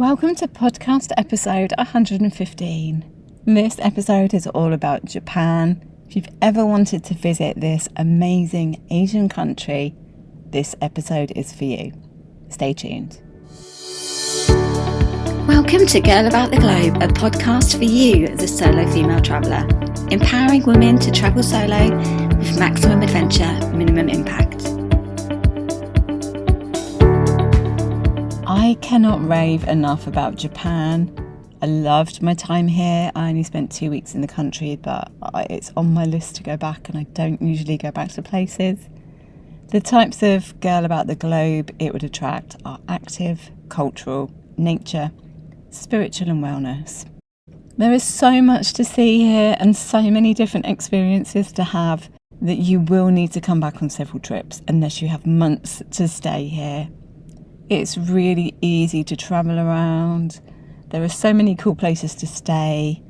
Welcome to podcast episode 115. This episode is all about Japan. If you've ever wanted to visit this amazing Asian country, this episode is for you. Stay tuned. Welcome to Girl About the Globe, a podcast for you, the solo female traveller, empowering women to travel solo with maximum adventure, minimum impact. I cannot rave enough about Japan. I loved my time here. I only spent 2 weeks in the country, but it's on my list to go back, and I don't usually go back to places. The types of Girl About the Globe it would attract are active, cultural, nature, spiritual and wellness. There is so much to see here and so many different experiences to have that you will need to come back on several trips unless you have months to stay here. It's really easy to travel around. There are so many cool places to stay.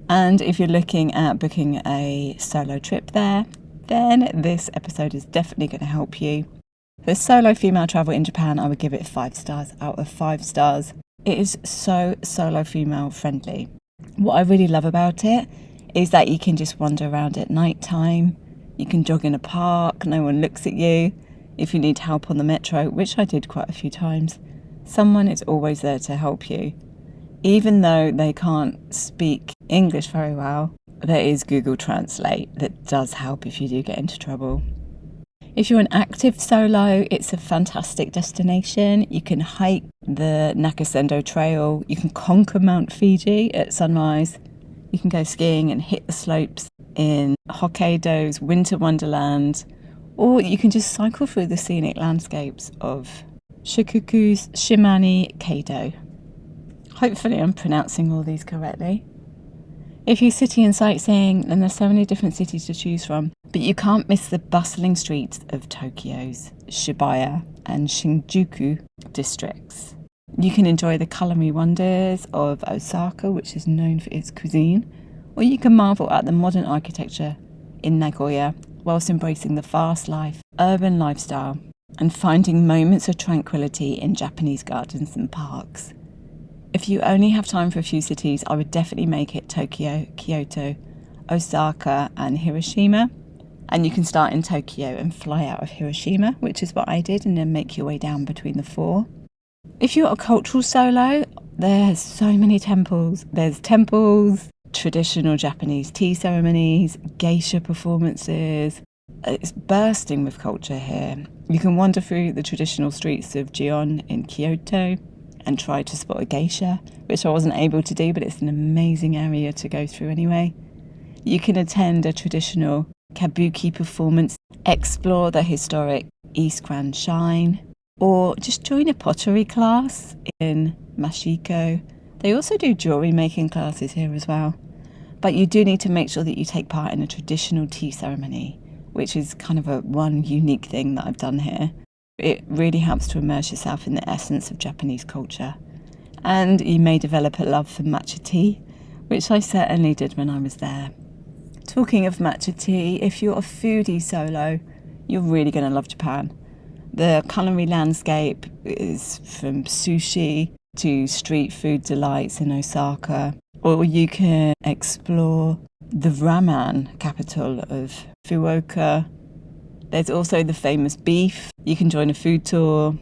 And if you're looking at booking a solo trip there, then this episode is definitely going to help you. For solo female travel in Japan, I would give it 5 stars out of 5 stars. It is so solo female friendly. What I really love about it is that you can just wander around at night time. You can jog in a park, no one looks at you. If you need help on the metro, which I did quite a few times, someone is always there to help you. Even though they can't speak English very well, there is Google Translate that does help if you do get into trouble. If you're an active solo, it's a fantastic destination. You can hike the Nakasendo Trail, you can conquer Mount Fuji at sunrise, you can go skiing and hit the slopes in Hokkaido's Winter Wonderland, or you can just cycle through the scenic landscapes of Shikoku's Shimane Keido. Hopefully I'm pronouncing all these correctly. If you're city and sightseeing, then there's so many different cities to choose from, but you can't miss the bustling streets of Tokyo's Shibuya and Shinjuku districts. You can enjoy the culinary wonders of Osaka, which is known for its cuisine, or you can marvel at the modern architecture in Nagoya whilst embracing the fast life, urban lifestyle, and finding moments of tranquility in Japanese gardens and parks. If you only have time for a few cities, I would definitely make it Tokyo, Kyoto, Osaka and Hiroshima. And you can start in Tokyo and fly out of Hiroshima, which is what I did, and then make your way down between the 4. If you're a cultural solo, there's so many temples. There's temples, traditional Japanese tea ceremonies, geisha performances. It's bursting with culture here. You can wander through the traditional streets of Gion in Kyoto and try to spot a geisha, which I wasn't able to do, but it's an amazing area to go through anyway. You can attend a traditional kabuki performance, explore the historic East Grand Shrine, or just join a pottery class in Mashiko. They also do jewellery making classes here as well. But you do need to make sure that you take part in a traditional tea ceremony, which is kind of one unique thing that I've done here. It really helps to immerse yourself in the essence of Japanese culture. And you may develop a love for matcha tea, which I certainly did when I was there. Talking of matcha tea, if you're a foodie solo, you're really going to love Japan. The culinary landscape is from sushi to street food delights in Osaka, or you can explore the ramen capital of Fukuoka. There's also the famous beef. You can join a food tour,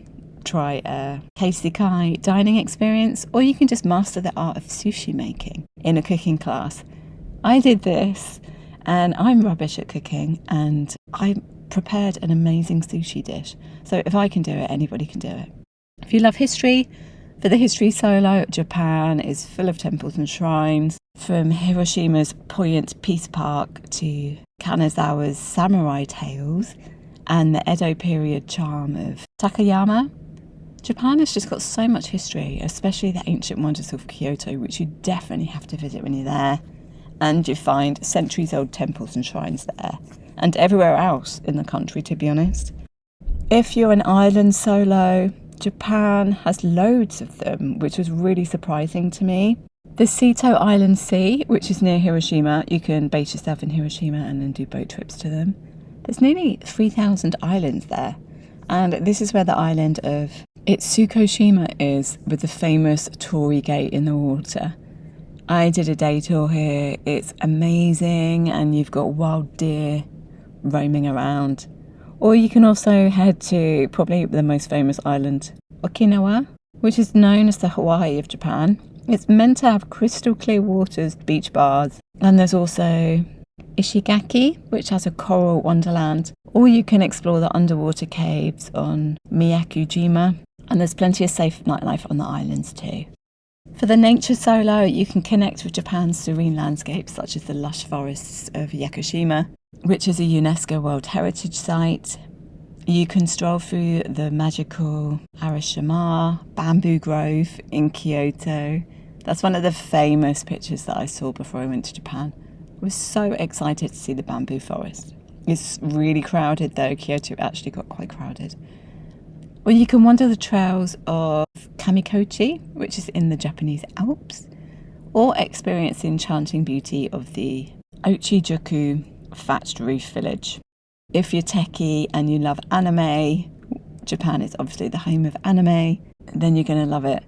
try a keisekai dining experience, or you can just master the art of sushi making in a cooking class. I did this, and I'm rubbish at cooking, and I prepared an amazing sushi dish. So if I can do it, anybody can do it. If you love history, for the history solo, Japan is full of temples and shrines, from Hiroshima's poignant Peace Park to Kanazawa's samurai tales and the Edo period charm of Takayama. Japan has just got so much history, especially the ancient wonders of Kyoto, which you definitely have to visit when you're there. And you find centuries-old temples and shrines there, and everywhere else in the country, to be honest. If you're an island solo, Japan has loads of them, which was really surprising to me. The Seto Island Sea, which is near Hiroshima, you can base yourself in Hiroshima and then do boat trips to them. There's nearly 3,000 islands there, and this is where the island of Tsukushima is with the famous Torii Gate in the water. I did a day tour here. It's amazing, and you've got wild deer roaming around. Or you can also head to probably the most famous island, Okinawa, which is known as the Hawaii of Japan. It's meant to have crystal clear waters, beach bars, and there's also Ishigaki, which has a coral wonderland. Or you can explore the underwater caves on Miyakujima, and there's plenty of safe nightlife on the islands too. For the nature solo, you can connect with Japan's serene landscapes such as the lush forests of Yakushima, which is a UNESCO World Heritage Site. You can stroll through the magical Arashiyama Bamboo Grove in Kyoto. That's one of the famous pictures that I saw before I went to Japan. I was so excited to see the bamboo forest. It's really crowded though. Kyoto actually got quite crowded. Or you can wander the trails of Kamikochi, which is in the Japanese Alps, or experience the enchanting beauty of the Ochijuku thatched roof village. If you're techie and you love anime, Japan is obviously the home of anime, then you're going to love it.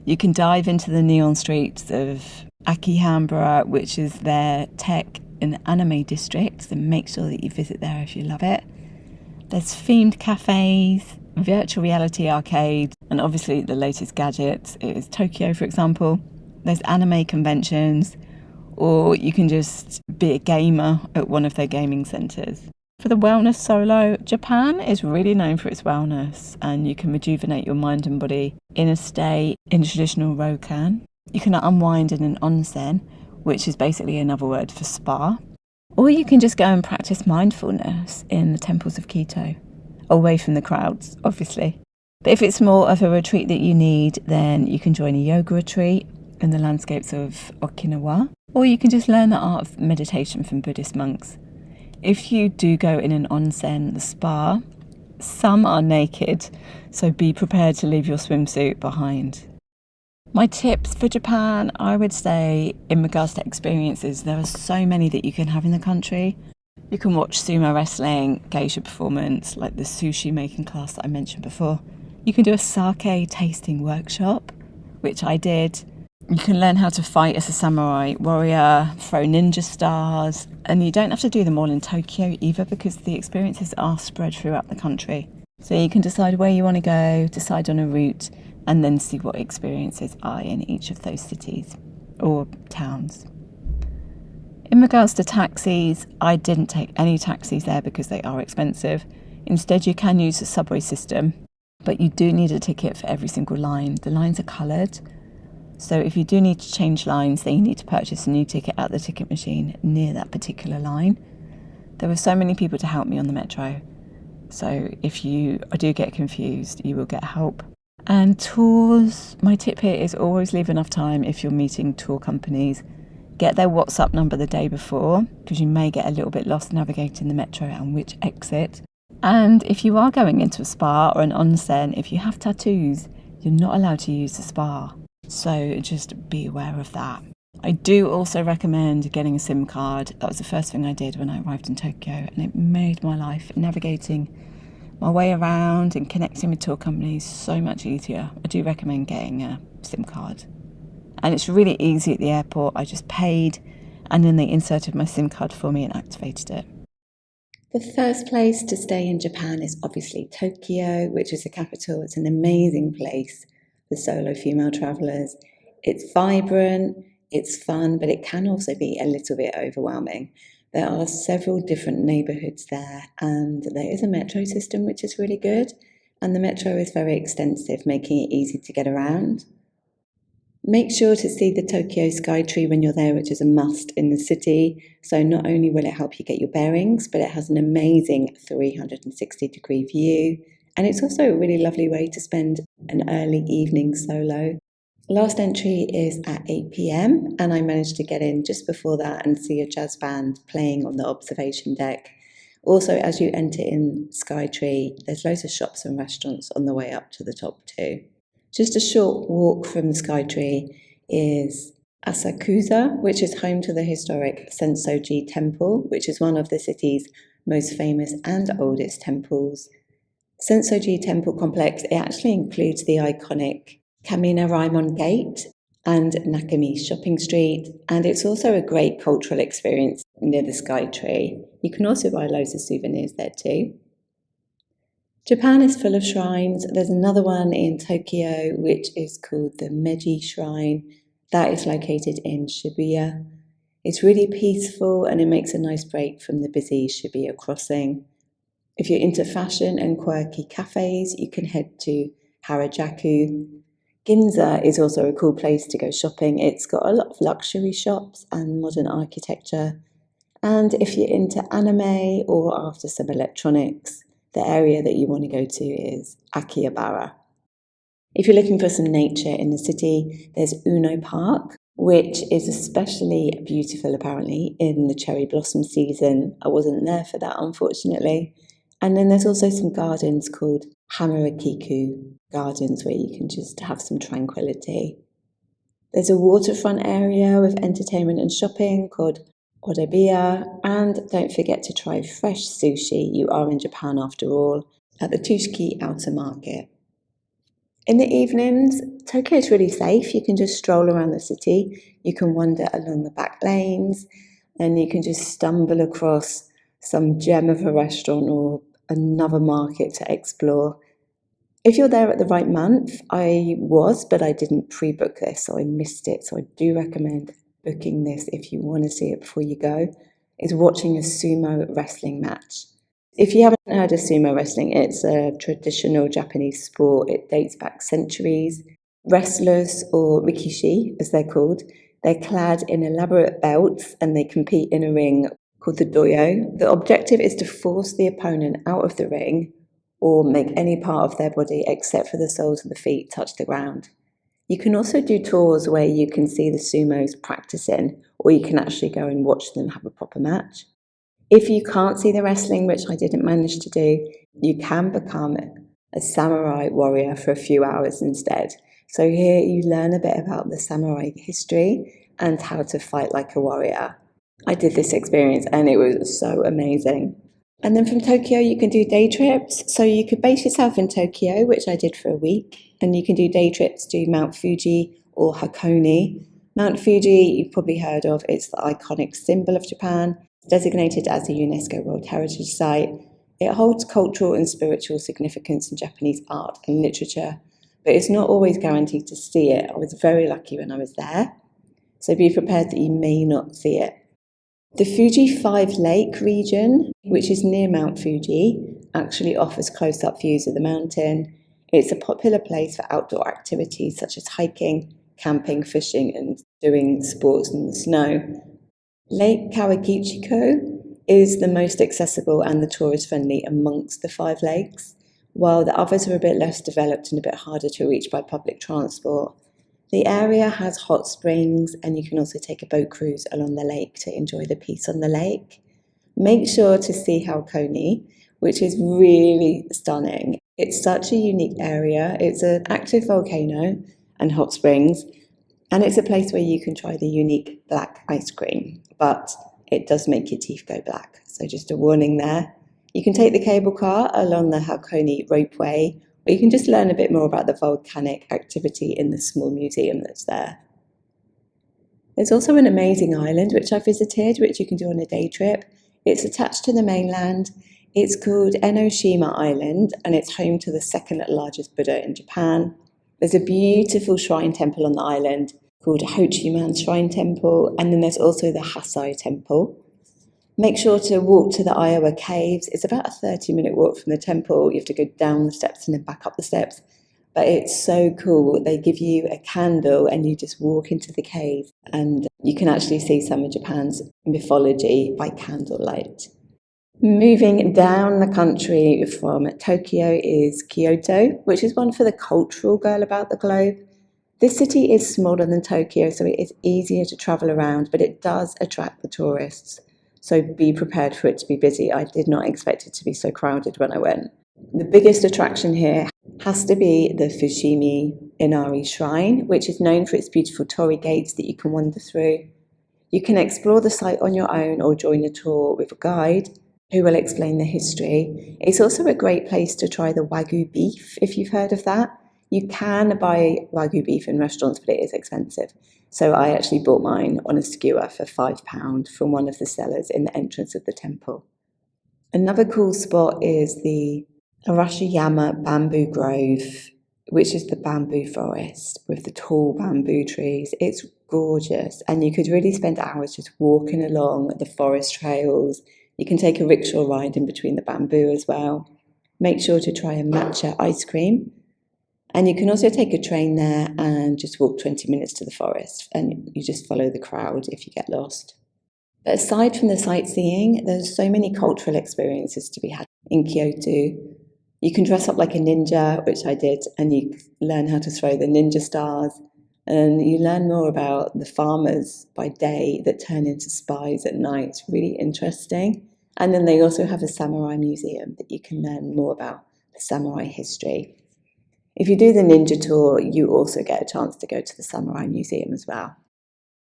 You can dive into the neon streets of Akihabara, which is their tech and anime district, so make sure that you visit there if you love it. There's themed cafes, virtual reality arcades, and obviously the latest gadgets is Tokyo, for example. There's anime conventions, or you can just be a gamer at one of their gaming centres. For the wellness solo, Japan is really known for its wellness, and you can rejuvenate your mind and body in a stay in traditional ryokan. You can unwind in an onsen, which is basically another word for spa. Or you can just go and practice mindfulness in the temples of Quito, away from the crowds, obviously. But if it's more of a retreat that you need, then you can join a yoga retreat in the landscapes of Okinawa, or you can just learn the art of meditation from Buddhist monks. If you do go in an onsen, the spa, some are naked, so be prepared to leave your swimsuit behind. My tips for Japan, I would say, in regards to experiences, there are so many that you can have in the country. You can watch sumo wrestling, geisha performance, like the sushi making class that I mentioned before. You can do a sake tasting workshop, which I did. You can learn how to fight as a samurai warrior, throw ninja stars, and you don't have to do them all in Tokyo either, because the experiences are spread throughout the country. So you can decide where you want to go, decide on a route, and then see what experiences are in each of those cities or towns. In regards to taxis, I didn't take any taxis there because they are expensive. Instead, you can use the subway system, but you do need a ticket for every single line. The lines are coloured, so if you do need to change lines, then you need to purchase a new ticket at the ticket machine near that particular line. There were so many people to help me on the metro, so if you do get confused, you will get help. And tours, my tip here is always leave enough time if you're meeting tour companies. Get their WhatsApp number the day before, because you may get a little bit lost navigating the metro and which exit. And if you are going into a spa or an onsen, if you have tattoos, you're not allowed to use the spa. So just be aware of that. I do also recommend getting a SIM card. That was the first thing I did when I arrived in Tokyo, and it made my life navigating my way around and connecting with tour companies so much easier. I do recommend getting a SIM card. And it's really easy at the airport. I just paid, and then they inserted my SIM card for me and activated it. The first place to stay in Japan is obviously Tokyo, which is the capital. It's an amazing place for solo female travellers. It's vibrant, it's fun, but it can also be a little bit overwhelming. There are several different neighbourhoods there, and there is a metro system which is really good, and the metro is very extensive, making it easy to get around. Make sure to see the Tokyo Skytree when you're there, which is a must in the city. So not only will it help you get your bearings, but it has an amazing 360-degree view. And it's also a really lovely way to spend an early evening solo. Last entry is at 8 p.m, and I managed to get in just before that and see a jazz band playing on the observation deck. Also, as you enter in Skytree, there's loads of shops and restaurants on the way up to the top too. Just a short walk from the Skytree is Asakusa, which is home to the historic Sensoji Temple, which is one of the city's most famous and oldest temples. Sensoji Temple Complex, it actually includes the iconic Kaminaraimon Gate and Nakami Shopping Street, and it's also a great cultural experience near the Sky Tree. You can also buy loads of souvenirs there too. Japan is full of shrines. There's another one in Tokyo which is called the Meiji Shrine. That is located in Shibuya. It's really peaceful and it makes a nice break from the busy Shibuya crossing. If you're into fashion and quirky cafes, you can head to Harajuku. Ginza is also a cool place to go shopping. It's got a lot of luxury shops and modern architecture. And if you're into anime or after some electronics, the area that you want to go to is Akihabara. If you're looking for some nature in the city, there's Uno Park, which is especially beautiful apparently in the cherry blossom season. I wasn't there for that, unfortunately. And then there's also some gardens called Hamurakiku Gardens where you can just have some tranquility. There's a waterfront area with entertainment and shopping called Orebiya, and don't forget to try fresh sushi. You are in Japan after all, at the Tushiki Outer Market. In the evenings, Tokyo is really safe. You can just stroll around the city. You can wander along the back lanes, and you can just stumble across some gem of a restaurant or another market to explore. If you're there at the right month, I was, but I didn't pre-book this, so I missed it. So I do recommend booking this if you want to see it before you go, is watching a sumo wrestling match. If you haven't heard of sumo wrestling, it's a traditional Japanese sport. It dates back centuries. Wrestlers, or rikishi as they're called, they're clad in elaborate belts and they compete in a ring called the doyo. The objective is to force the opponent out of the ring or make any part of their body except for the soles of the feet touch the ground. You can also do tours where you can see the sumos practicing, or you can actually go and watch them have a proper match. If you can't see the wrestling, which I didn't manage to do, you can become a samurai warrior for a few hours instead. So here you learn a bit about the samurai history and how to fight like a warrior. I did this experience and it was so amazing. And then from Tokyo, you can do day trips. So you could base yourself in Tokyo, which I did for a week, and you can do day trips to Mount Fuji or Hakone. Mount Fuji, you've probably heard of. It's the iconic symbol of Japan, designated as a UNESCO World Heritage Site. It holds cultural and spiritual significance in Japanese art and literature, but it's not always guaranteed to see it. I was very lucky when I was there, so be prepared that you may not see it. The Fuji 5 Lake region, which is near Mount Fuji, actually offers close-up views of the mountain. It's a popular place for outdoor activities such as hiking, camping, fishing, and doing sports in the snow. Lake Kawakichiko is the most accessible and the tourist-friendly amongst the 5 lakes, while the others are a bit less developed and a bit harder to reach by public transport. The area has hot springs, and you can also take a boat cruise along the lake to enjoy the peace on the lake. Make sure to see Hakone, which is really stunning. It's such a unique area. It's an active volcano and hot springs, and it's a place where you can try the unique black ice cream, but it does make your teeth go black. So just a warning there. You can take the cable car along the Hakone ropeway, or you can just learn a bit more about the volcanic activity in the small museum that's there. There's also an amazing island which I visited, which you can do on a day trip. It's attached to the mainland. It's called Enoshima Island, and it's home to the second largest Buddha in Japan. There's a beautiful shrine temple on the island called Hochiman Shrine Temple, and then there's also the Hasai Temple. Make sure to walk to the Iowa Caves. It's about a 30-minute walk from the temple. You have to go down the steps and then back up the steps. But it's so cool. They give you a candle and you just walk into the cave, and you can actually see some of Japan's mythology by candlelight. Moving down the country from Tokyo is Kyoto, which is one for the cultural girl about the globe. This city is smaller than Tokyo, so it is easier to travel around, but it does attract the tourists. So be prepared for it to be busy. I did not expect it to be so crowded when I went. The biggest attraction here has to be the Fushimi Inari Shrine, which is known for its beautiful torii gates that you can wander through. You can explore the site on your own or join a tour with a guide. who will explain the history. It's also a great place to try the Wagyu beef, if you've heard of that. You can buy Wagyu beef in restaurants, but it is expensive. So I actually bought mine on a skewer for £5 from one of the sellers in the entrance of the temple. Another cool spot is the Arashiyama Bamboo Grove, which is the bamboo forest with the tall bamboo trees. It's gorgeous, and you could really spend hours just walking along the forest trails. You can take a rickshaw ride in between the bamboo as well. Make sure to try a matcha ice cream. And you can also take a train there and just walk 20 minutes to the forest, and you just follow the crowd if you get lost. But aside from the sightseeing, there's so many cultural experiences to be had in Kyoto. You can dress up like a ninja, which I did, and you learn how to throw the ninja stars. And you learn more about the farmers by day that turn into spies at night. It's really interesting. And then they also have a samurai museum that you can learn more about the samurai history. If you do the ninja tour, you also get a chance to go to the samurai museum as well.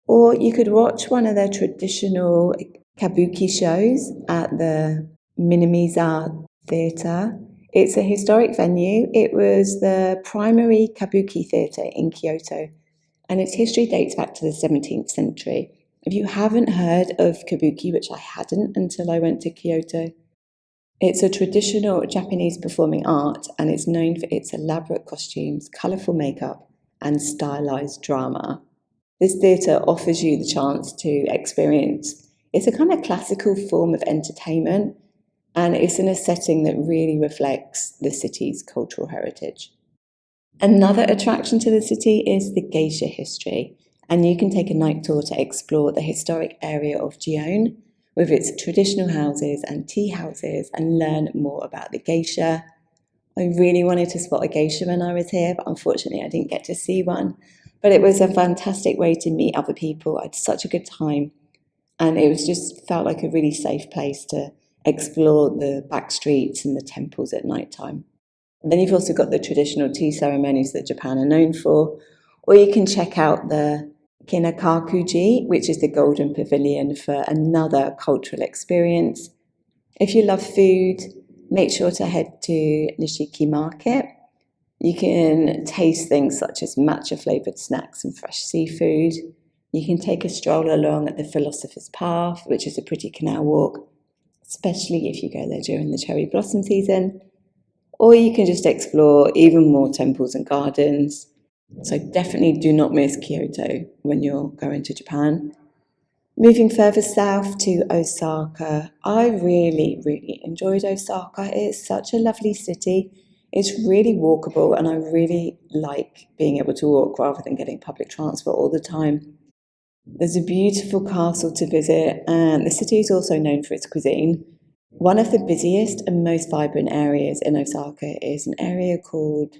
Or you could watch one of their traditional kabuki shows at the Minamiza Theatre. It's a historic venue. It was the primary kabuki theatre in Kyoto, and its history dates back to the 17th century. If you haven't heard of kabuki, which I hadn't until I went to Kyoto, it's a traditional Japanese performing art, and it's known for its elaborate costumes, colourful makeup, and stylised drama. This theatre offers you the chance to experience, it's a kind of classical form of entertainment, and it's in a setting that really reflects the city's cultural heritage. Another attraction to the city is the geisha history, and you can take a night tour to explore the historic area of Gion with its traditional houses and tea houses and learn more about the geisha. I really wanted to spot a geisha when I was here, but unfortunately I didn't get to see one. But it was a fantastic way to meet other people. I had such a good time, and it was just felt like a really safe place to explore the back streets and the temples at night time. And then you've also got the traditional tea ceremonies that Japan are known for, or you can check out the Kinakakuji, which is the Golden Pavilion, for another cultural experience. If you love food, make sure to head to Nishiki Market. You can taste things such as matcha-flavoured snacks and fresh seafood. You can take a stroll along at the Philosopher's Path, which is a pretty canal walk, especially if you go there during the cherry blossom season. Or you can just explore even more temples and gardens. So definitely do not miss Kyoto when you're going to Japan. Moving further south to Osaka, I really enjoyed Osaka. It's such a lovely city. It's really walkable, and I really like being able to walk rather than getting public transport all the time. There's a beautiful castle to visit, and the city is also known for its cuisine. One of the busiest and most vibrant areas in Osaka is an area called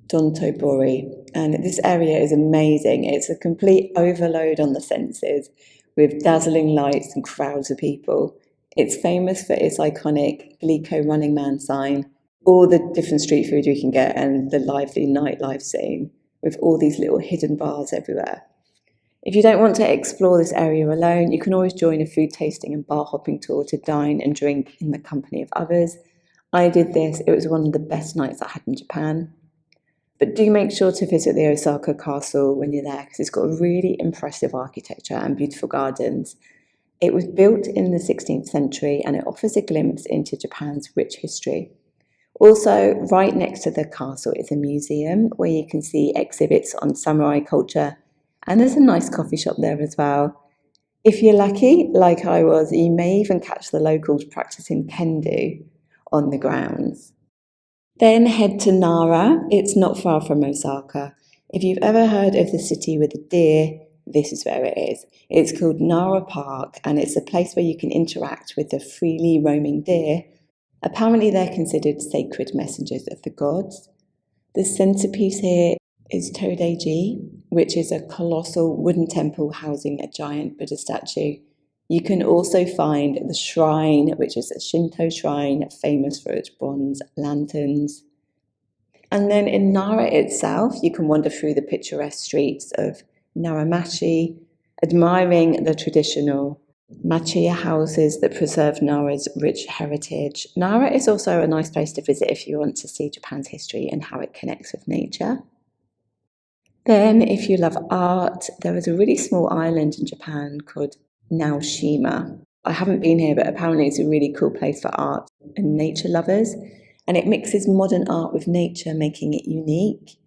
Dontobori, and this area is amazing. It's a complete overload on the senses with dazzling lights and crowds of people. It's famous for its iconic Glico Running Man sign, all the different street food you can get, and the lively nightlife scene with all these little hidden bars everywhere. If you don't want to explore this area alone, you can always join a food tasting and bar hopping tour to dine and drink in the company of others. I did this. It was one of the best nights I had in Japan. But do make sure to visit the Osaka Castle when you're there, because it's got really impressive architecture and beautiful gardens. It was built in the 16th century, and it offers a glimpse into Japan's rich history. Also, right next to the castle is a museum where you can see exhibits on samurai culture, and there's a nice coffee shop there as well. If you're lucky, like I was, you may even catch the locals practicing kendo on the grounds. Then head to Nara. It's not far from Osaka. If you've ever heard of the city with the deer, this is where it is. It's called Nara Park, and it's a place where you can interact with the freely roaming deer. Apparently they're considered sacred messengers of the gods. The centerpiece here is Todaiji, which is a colossal wooden temple housing a giant Buddha statue. You can also find the shrine, which is a Shinto shrine famous for its bronze lanterns. And then in Nara itself, you can wander through the picturesque streets of Naramachi, admiring the traditional Machiya houses that preserve Nara's rich heritage. Nara is also a nice place to visit if you want to see Japan's history and how it connects with nature. Then, if you love art, there is a really small island in Japan called Naoshima. I haven't been here, but apparently it's a really cool place for art and nature lovers, and it mixes modern art with nature, making it unique.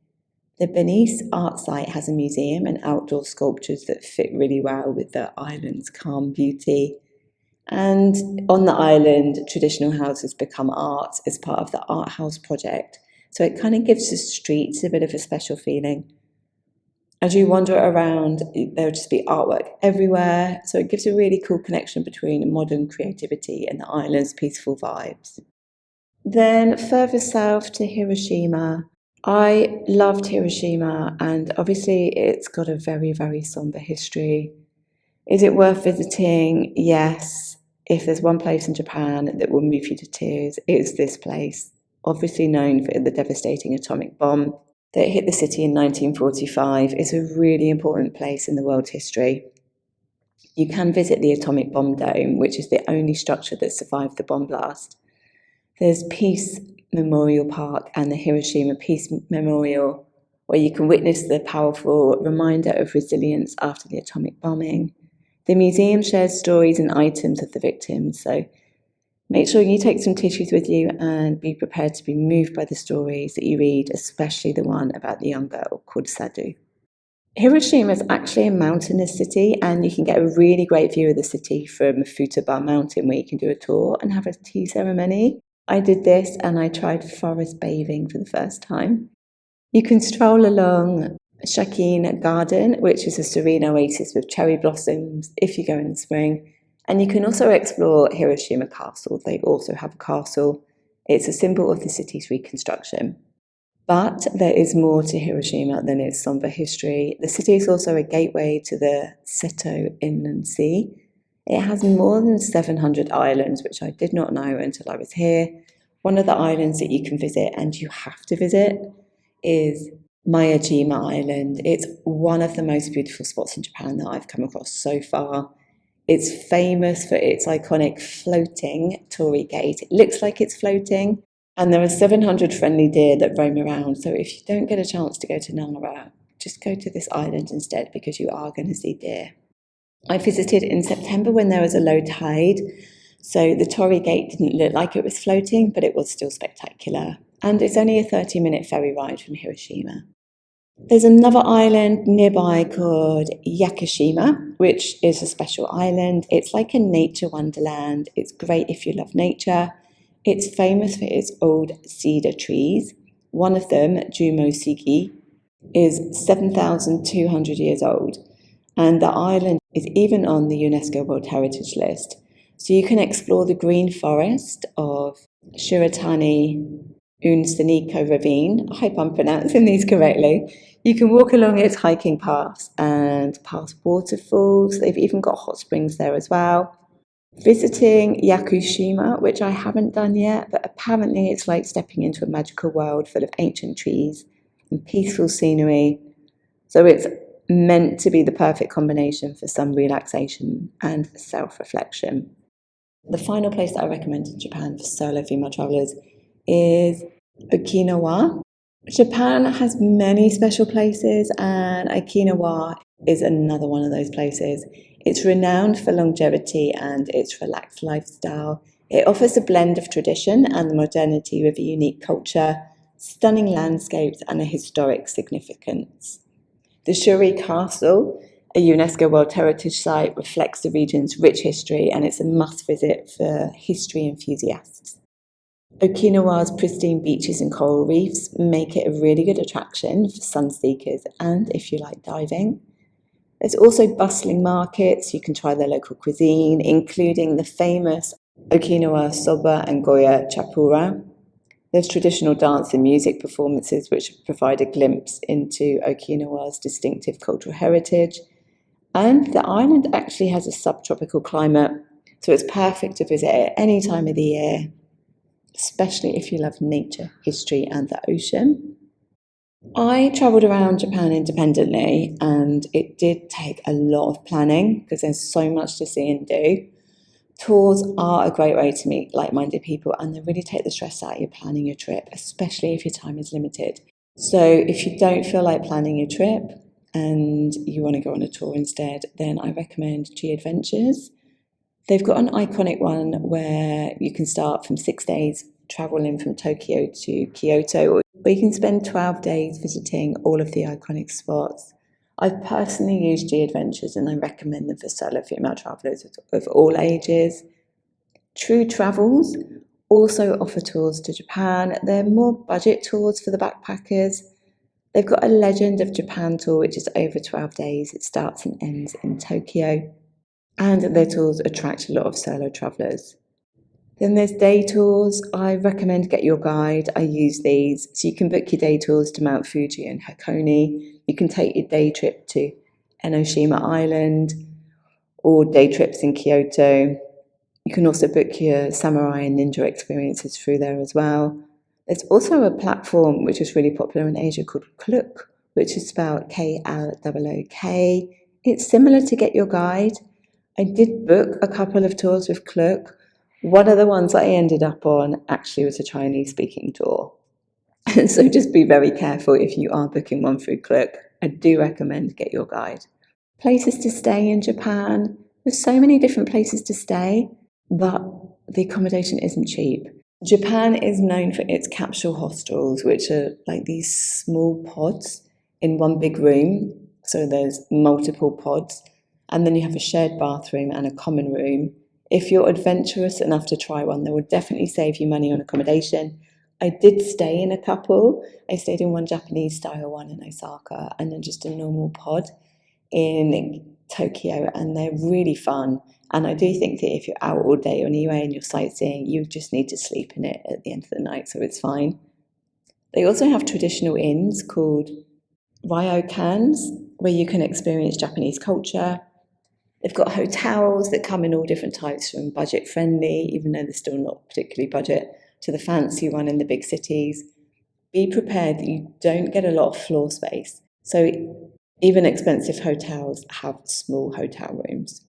The Benice art site has a museum and outdoor sculptures that fit really well with the island's calm beauty. And on the island, traditional houses become art as part of the Art House project, so it kind of gives the streets a bit of a special feeling. As you wander around, there'll just be artwork everywhere, so it gives a really cool connection between modern creativity and the island's peaceful vibes. Then further south to Hiroshima. I loved Hiroshima, and obviously it's got a very, very somber history. Is it worth visiting? Yes. If there's one place in Japan that will move you to tears, it's this place. Obviously known for the devastating atomic bomb that hit the city in 1945, is a really important place in the world's history. You can visit the Atomic Bomb Dome, which is the only structure that survived the bomb blast. There's Peace Memorial Park and the Hiroshima Peace Memorial, where you can witness the powerful reminder of resilience after the atomic bombing. The museum shares stories and items of the victims, so make sure you take some tissues with you and be prepared to be moved by the stories that you read, especially the one about the young girl called Sadu. Hiroshima is actually a mountainous city, and you can get a really great view of the city from Futaba Mountain, where you can do a tour and have a tea ceremony. I did this and I tried forest bathing for the first time. You can stroll along Shakin Garden, which is a serene oasis with cherry blossoms if you go in the spring. And you can also explore Hiroshima Castle. They also have a castle. It's a symbol of the city's reconstruction. But there is more to Hiroshima than its somber history. The city is also a gateway to the Seto Inland Sea. It has more than 700 islands, which I did not know until I was here. One of the islands that you can visit, and you have to visit, is Miyajima Island. It's one of the most beautiful spots in Japan that I've come across so far. It's famous for its iconic floating torii gate. It looks like it's floating, and there are 700 friendly deer that roam around. So if you don't get a chance to go to Nara, just go to this island instead, because you are going to see deer. I visited in September when there was a low tide, so the torii gate didn't look like it was floating, but it was still spectacular. And it's only a 30-minute ferry ride from Hiroshima. There's another island nearby called Yakushima, which is a special island. It's like a nature wonderland. It's great if you love nature. It's famous for its old cedar trees. One of them, Jumo-Sigi, is 7,200 years old. And the island is even on the UNESCO World Heritage List. So you can explore the green forest of Shiratani Unsaniko Ravine. I hope I'm pronouncing these correctly. You can walk along its hiking paths and past waterfalls. They've even got hot springs there as well. Visiting Yakushima, which I haven't done yet, but apparently it's like stepping into a magical world full of ancient trees and peaceful scenery. So it's meant to be the perfect combination for some relaxation and self-reflection. The final place that I recommend in Japan for solo female travellers is Okinawa. Japan has many special places, and Okinawa is another one of those places. It's renowned for longevity and its relaxed lifestyle. It offers a blend of tradition and modernity with a unique culture, stunning landscapes, and a historic significance. The Shuri Castle, a UNESCO World Heritage Site, reflects the region's rich history, and it's a must-visit for history enthusiasts. Okinawa's pristine beaches and coral reefs make it a really good attraction for sun seekers and if you like diving. There's also bustling markets. You can try their local cuisine, including the famous Okinawa soba and Goya chapura. There's traditional dance and music performances which provide a glimpse into Okinawa's distinctive cultural heritage. And the island actually has a subtropical climate, so it's perfect to visit at any time of the year, especially if you love nature, history, and the ocean. I travelled around Japan independently, and it did take a lot of planning because there's so much to see and do. Tours are a great way to meet like-minded people, and they really take the stress out of your planning your trip, especially if your time is limited. So if you don't feel like planning your trip and you want to go on a tour instead, then I recommend G Adventures. They've got an iconic one where you can start from 6 days traveling from Tokyo to Kyoto, or you can spend 12 days visiting all of the iconic spots. I've personally used G Adventures, and I recommend them for solo female travellers of all ages. True Travels also offer tours to Japan. They're more budget tours for the backpackers. They've got a Legend of Japan tour, which is over 12 days. It starts and ends in Tokyo. And their tours attract a lot of solo travellers. Then there's day tours. I recommend Get Your Guide. I use these. So you can book your day tours to Mount Fuji and Hakone. You can take your day trip to Enoshima Island or day trips in Kyoto. You can also book your samurai and ninja experiences through there as well. There's also a platform which is really popular in Asia called Klook, which is spelled Klook. It's similar to Get Your Guide. I did book a couple of tours with Klook. One of the ones that I ended up on actually was a Chinese speaking tour. So just be very careful if you are booking one through Klook. I do recommend Get Your Guide. Places to stay in Japan. There's so many different places to stay, but the accommodation isn't cheap. Japan is known for its capsule hostels, which are like these small pods in one big room. So there's multiple pods, and then you have a shared bathroom and a common room. If you're adventurous enough to try one, they will definitely save you money on accommodation. I did stay in a couple. I stayed in one Japanese style one in Osaka, and then just a normal pod in Tokyo, and they're really fun. And I do think that if you're out all day anyway and you're sightseeing, you just need to sleep in it at the end of the night, so it's fine. They also have traditional inns called ryokans, where you can experience Japanese culture. They've got hotels that come in all different types, from budget friendly, even though they're still not particularly budget, to the fancy one in the big cities. Be prepared that you don't get a lot of floor space. So even expensive hotels have small hotel rooms.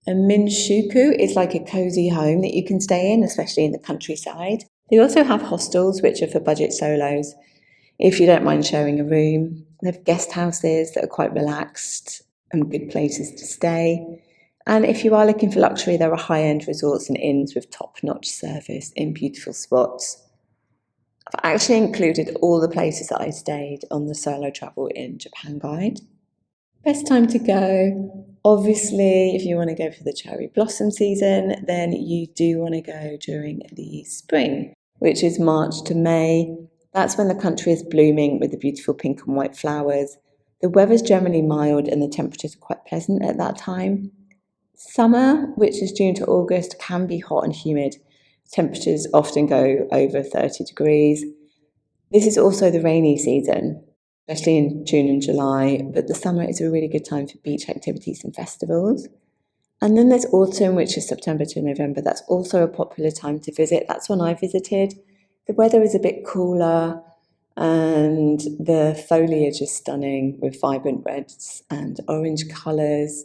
And Minshuku is like a cozy home that you can stay in, especially in the countryside. They also have hostels, which are for budget solos, if you don't mind sharing a room. They have guest houses that are quite relaxed and good places to stay. And if you are looking for luxury, there are high-end resorts and inns with top-notch service in beautiful spots. I've actually included all the places that I stayed on the Solo Travel in Japan guide. Best time to go, obviously, if you want to go for the cherry blossom season, then you do want to go during the spring, which is March to May. That's when the country is blooming with the beautiful pink and white flowers. The weather's generally mild and the temperatures are quite pleasant at that time. Summer, which is June to August, can be hot and humid. Temperatures often go over 30 degrees. This is also the rainy season, especially in June and July, but the summer is a really good time for beach activities and festivals. And then there's autumn, which is September to November. That's also a popular time to visit. That's when I visited. The weather is a bit cooler and the foliage is stunning with vibrant reds and orange colours.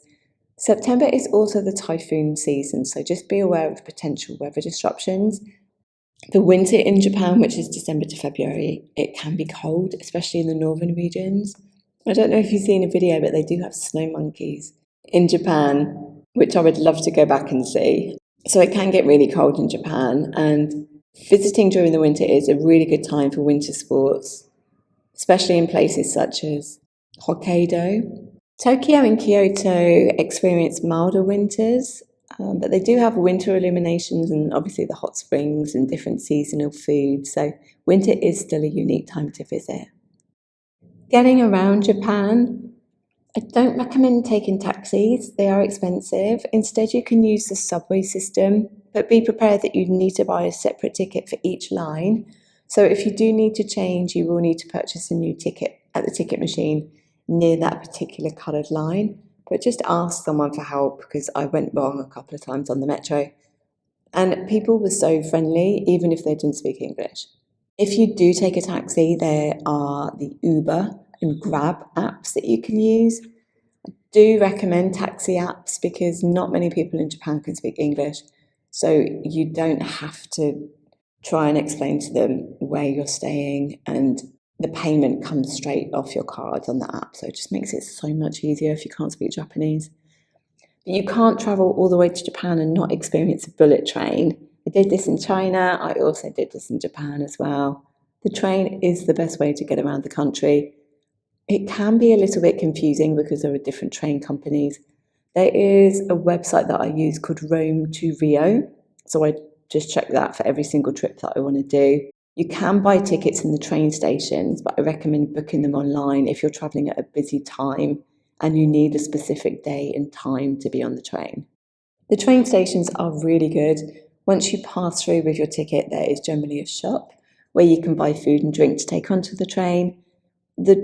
September is also the typhoon season, so just be aware of potential weather disruptions. The winter in Japan, which is December to February, it can be cold, especially in the northern regions. I don't know if you've seen a video, but they do have snow monkeys in Japan, which I would love to go back and see. So it can get really cold in Japan, and visiting during the winter is a really good time for winter sports, especially in places such as Hokkaido. Tokyo and Kyoto experience milder winters, but they do have winter illuminations and obviously the hot springs and different seasonal foods, so winter is still a unique time to visit. Getting around Japan, I don't recommend taking taxis. They are expensive. Instead, you can use the subway system, but be prepared that you need to buy a separate ticket for each line. So if you do need to change, you will need to purchase a new ticket at the ticket machine near that particular coloured line. But just ask someone for help, because I went wrong a couple of times on the metro. And people were so friendly, even if they didn't speak English. If you do take a taxi, there are the Uber and Grab apps that you can use. I do recommend taxi apps because not many people in Japan can speak English, so you don't have to try and explain to them where you're staying, and the payment comes straight off your card on the app, so it just makes it so much easier if you can't speak Japanese. But you can't travel all the way to Japan and not experience a bullet train. I did this in China, I also did this in Japan as well. The train is the best way to get around the country. It can be a little bit confusing because there are different train companies. There is a website that I use called Rome to Rio, so I just check that for every single trip that I want to do. You can buy tickets in the train stations, but I recommend booking them online if you're travelling at a busy time and you need a specific day and time to be on the train. The train stations are really good. Once you pass through with your ticket, there is generally a shop where you can buy food and drink to take onto the train. The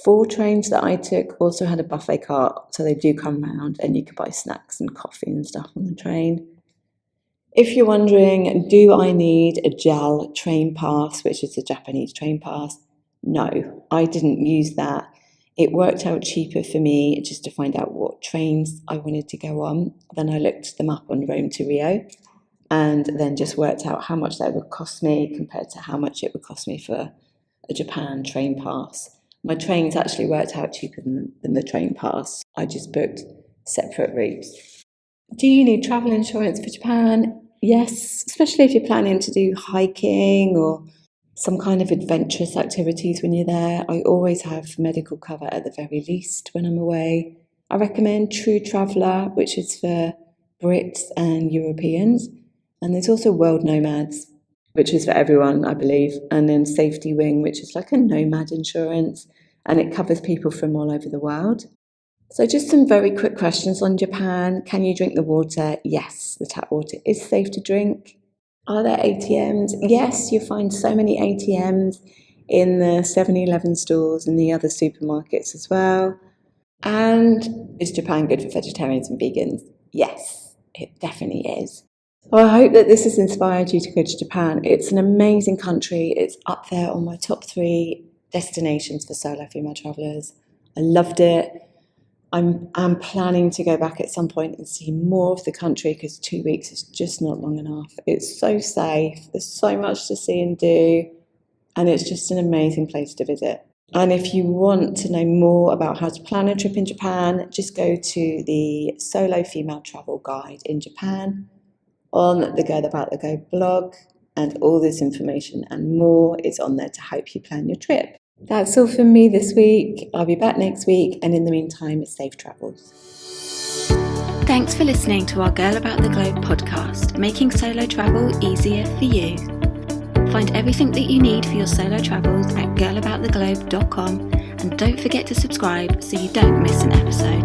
4 trains that I took also had a buffet cart, so they do come round and you can buy snacks and coffee and stuff on the train. If you're wondering, do I need a JAL train pass, which is a Japanese train pass? No, I didn't use that. It worked out cheaper for me just to find out what trains I wanted to go on. Then I looked them up on Rome to Rio and then just worked out how much that would cost me compared to how much it would cost me for a Japan train pass. My trains actually worked out cheaper than the train pass. I just booked separate routes. Do you need travel insurance for Japan? Yes, especially if you're planning to do hiking or some kind of adventurous activities when you're there. I always have medical cover at the very least when I'm away. I recommend True Traveller, which is for Brits and Europeans. And there's also World Nomads, which is for everyone, I believe. And then Safety Wing, which is like a nomad insurance, and it covers people from all over the world. So just some very quick questions on Japan. Can you drink the water? Yes, the tap water is safe to drink. Are there ATMs? Yes, you find so many ATMs in the 7-Eleven stores and the other supermarkets as well. And is Japan good for vegetarians and vegans? Yes, it definitely is. Well, I hope that this has inspired you to go to Japan. It's an amazing country. It's up there on my top 3 destinations for solo female travellers. I loved it. I'm planning to go back at some point and see more of the country because 2 weeks is just not long enough. It's so safe. There's so much to see and do. And it's just an amazing place to visit. And if you want to know more about how to plan a trip in Japan, just go to the Solo Female Travel Guide in Japan on the Girl About the Go blog. And all this information and more is on there to help you plan your trip. That's all from me this week. I'll be back next week, and in the meantime, safe travels. Thanks for listening to our Girl About the Globe podcast, making solo travel easier for you. Find everything that you need for your solo travels at girlabouttheglobe.com, and don't forget to subscribe so you don't miss an episode.